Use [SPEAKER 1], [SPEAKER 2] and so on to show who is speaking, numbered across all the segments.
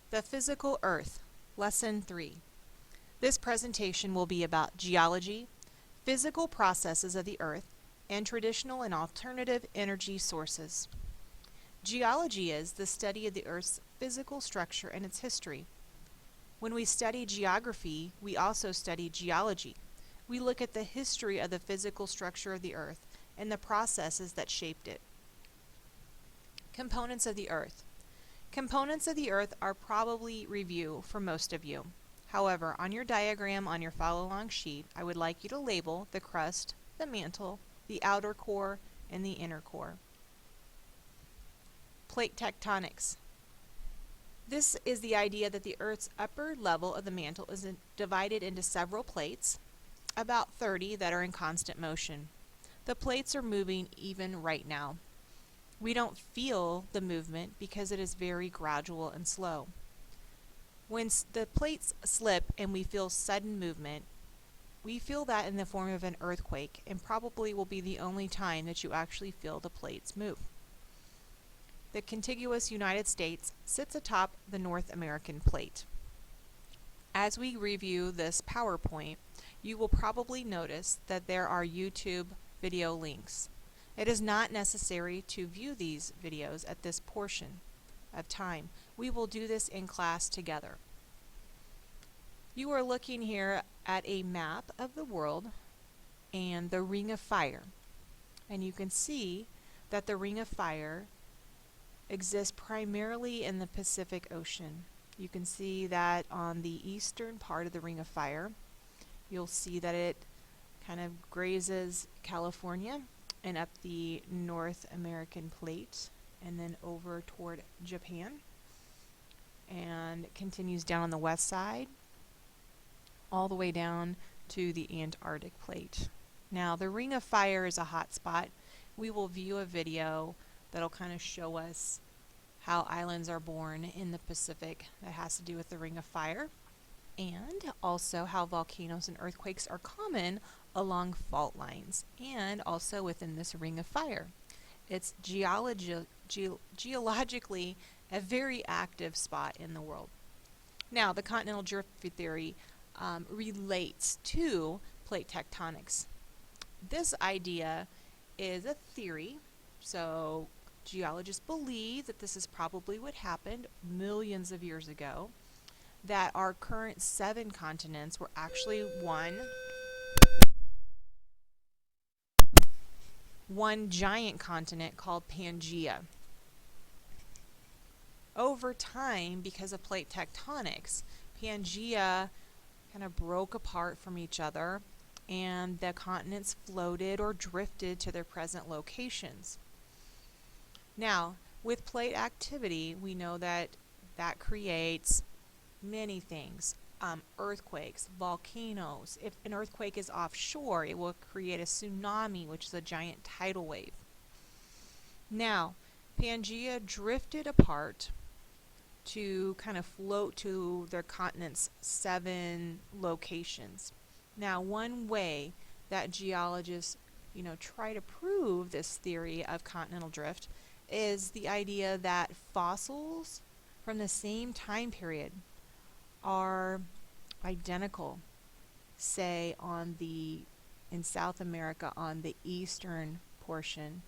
[SPEAKER 1] The Physical Earth, Lesson 3. This presentation will be about geology, physical processes of the Earth, and traditional and alternative energy sources. Geology is the study of the Earth's physical structure and its history. When we study geography, we also study geology. We look at the history of the physical structure of the Earth and the processes that shaped it. Components of the Earth. Components of the Earth are probably review for most of you. However, on your diagram on your follow-along sheet, I would like you to label the crust, the mantle, the outer core, and the inner core. Plate tectonics. This is the idea that the Earth's upper level of the mantle is divided into several plates, about 30 that are in constant motion. The plates are moving even right now. We don't feel the movement because it is very gradual and slow. When the plates slip and we feel sudden movement, we feel that in the form of an earthquake, and probably will be the only time that you actually feel the plates move. The contiguous United States sits atop the North American plate. As we review this PowerPoint, you will probably notice that there are YouTube video links. It is not necessary to view these videos at this portion of time. We will do this in class together. You are looking here at a map of the world and the Ring of Fire. And you can see that the Ring of Fire exists primarily in the Pacific Ocean. You can see that on the eastern part of the Ring of Fire. You'll see that it kind of grazes California and up the North American plate and then over toward Japan and continues down on the west side all the way down to the Antarctic plate. Now the Ring of Fire is a hot spot. We will view a video that'll kind of show us how islands are born in the Pacific that has to do with the Ring of Fire, and also how volcanoes and earthquakes are common along fault lines and also within this Ring of Fire. It's geologically a very active spot in the world. Now, the continental drift theory relates to plate tectonics. This idea is a theory, so geologists believe that this is probably what happened millions of years ago, that our current 7 continents were actually one giant continent called Pangaea. Over time, because of plate tectonics, Pangaea kind of broke apart from each other and the continents floated or drifted to their present locations. Now, with plate activity, we know that that creates many things. Earthquakes, volcanoes. If an earthquake is offshore, it will create a tsunami, which is a giant tidal wave. Now, Pangaea drifted apart to kind of float to their continent's 7 locations. Now, one way that geologists, try to prove this theory of continental drift is the idea that fossils from the same time period are identical, say in South America on the eastern portion,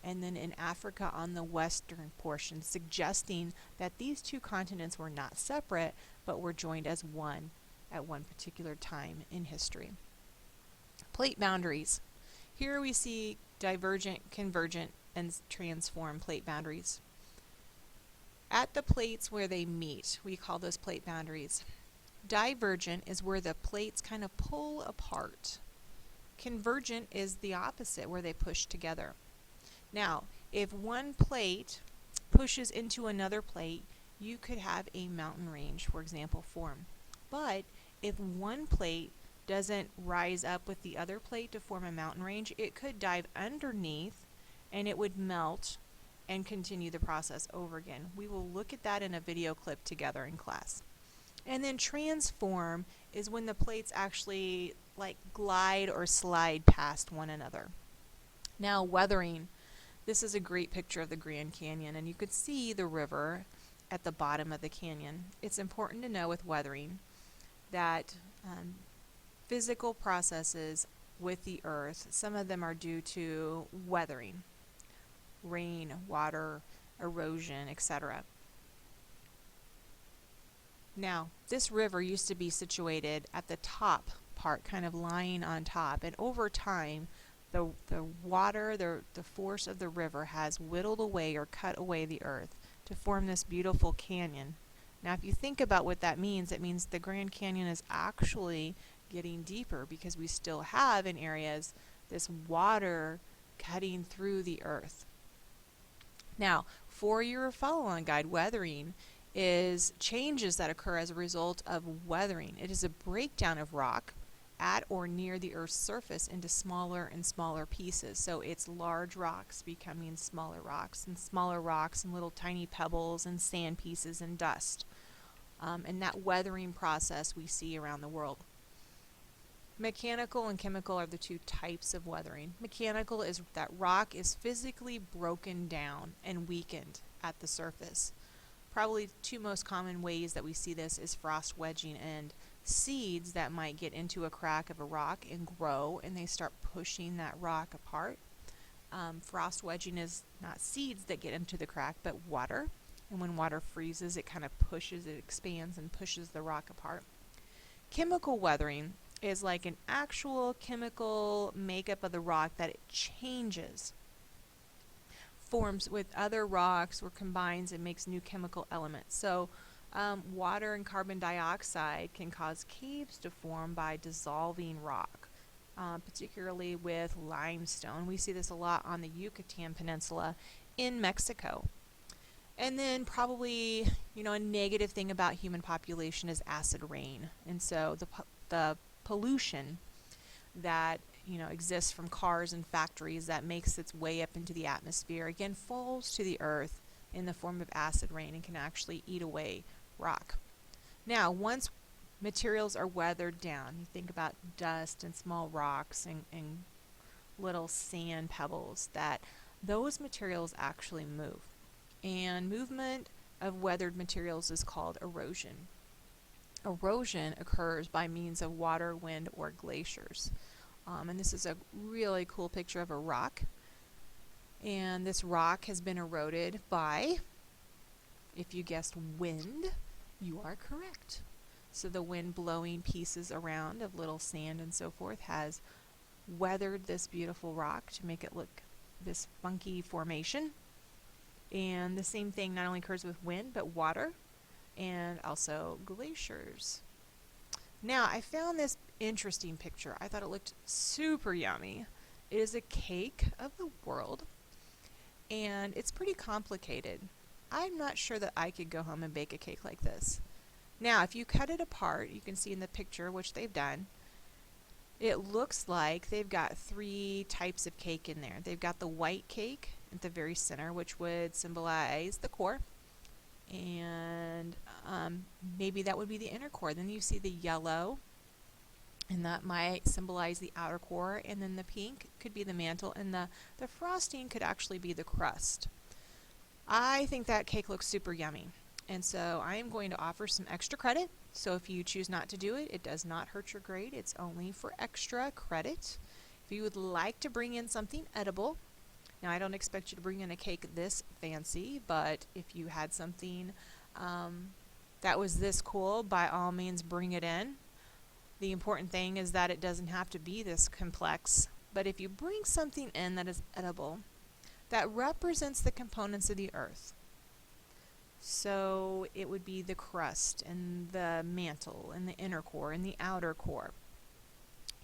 [SPEAKER 1] and then in Africa on the western portion, suggesting that these 2 continents were not separate, but were joined as one at one particular time in history. Plate boundaries. Here we see divergent, convergent, and transform plate boundaries. At the plates where they meet, we call those plate boundaries. Divergent is where the plates kind of pull apart. Convergent is the opposite, where they push together. Now, if one plate pushes into another plate, you could have a mountain range, for example, form. But if one plate doesn't rise up with the other plate to form a mountain range, it could dive underneath and it would melt and continue the process over again. We will look at that in a video clip together in class. And then transform is when the plates actually glide or slide past one another. Now, weathering. This is a great picture of the Grand Canyon, and you could see the river at the bottom of the canyon. It's important to know with weathering that physical processes with the earth, some of them are due to weathering, rain, water, erosion, etc. Now, this river used to be situated at the top part, kind of lying on top, and over time, the water, the force of the river has whittled away or cut away the earth to form this beautiful canyon. Now, if you think about what that means, it means the Grand Canyon is actually getting deeper because we still have in areas this water cutting through the earth. Now, for your follow-on guide, weathering is changes that occur as a result of weathering. It is a breakdown of rock at or near the Earth's surface into smaller and smaller pieces. So it's large rocks becoming smaller rocks, and smaller rocks and little tiny pebbles and sand pieces and dust. And that weathering process we see around the world. Mechanical and chemical are the two types of weathering. Mechanical is that rock is physically broken down and weakened at the surface. Probably two most common ways that we see this is frost wedging and seeds that might get into a crack of a rock and grow, and they start pushing that rock apart. Frost wedging is not seeds that get into the crack, but water. And when water freezes, it kind of pushes, it expands and pushes the rock apart. Chemical weathering is like an actual chemical makeup of the rock that it changes, forms with other rocks or combines and makes new chemical elements. So water and carbon dioxide can cause caves to form by dissolving rock, particularly with limestone. We see this a lot on the Yucatan Peninsula in Mexico. And then probably, a negative thing about human population is acid rain. And so the pollution that exists from cars and factories that makes its way up into the atmosphere again falls to the earth in the form of acid rain and can actually eat away rock. Now, once materials are weathered down, you think about dust and small rocks and little sand pebbles, that those materials actually move. And movement of weathered materials is called erosion. Erosion occurs by means of water, wind, or glaciers. And this is a really cool picture of a rock. And this rock has been eroded by, if you guessed wind, you are correct. So the wind blowing pieces around of little sand and so forth has weathered this beautiful rock to make it look this funky formation. And the same thing not only occurs with wind, but water and also glaciers. Now, I found this interesting picture. I thought it looked super yummy. It is a cake of the world, and it's pretty complicated. I'm not sure that I could go home and bake a cake like this. Now, if you cut it apart, you can see in the picture, which they've done, it looks like they've got three types of cake in there. They've got the white cake at the very center, which would symbolize the core, and maybe that would be the inner core. Then you see the yellow, and that might symbolize the outer core, and then the pink could be the mantle, and the frosting could actually be the crust. I think that cake looks super yummy, and so I am going to offer some extra credit. So if you choose not to do it, it does not hurt your grade. It's only for extra credit. If you would like to bring in something edible, now I don't expect you to bring in a cake this fancy, but if you had something that was this cool, by all means bring it in. The important thing is that it doesn't have to be this complex, but if you bring something in that is edible, that represents the components of the earth. So it would be the crust and the mantle and the inner core and the outer core.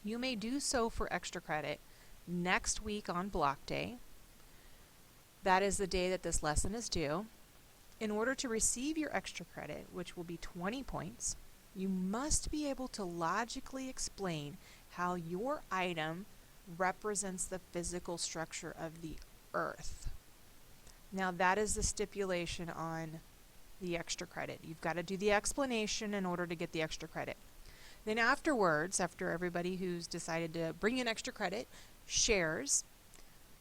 [SPEAKER 1] You may do so for extra credit next week on block day. That is the day that this lesson is due. In order to receive your extra credit, which will be 20 points, you must be able to logically explain how your item represents the physical structure of the earth. Now that is the stipulation on the extra credit. You've got to do the explanation in order to get the extra credit. Then afterwards, after everybody who's decided to bring in extra credit shares,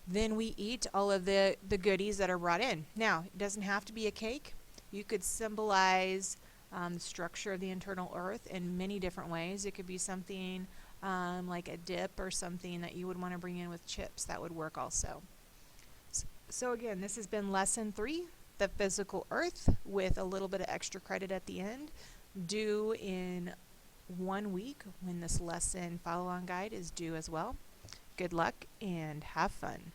[SPEAKER 1] then we eat all of the goodies that are brought in. Now, it doesn't have to be a cake. You could symbolize the structure of the internal earth in many different ways. It could be something like a dip or something that you would want to bring in with chips. That would work also. So again, this has been lesson 3, the physical earth, with a little bit of extra credit at the end, due in 1 week when this lesson follow-on guide is due as well. Good luck and have fun.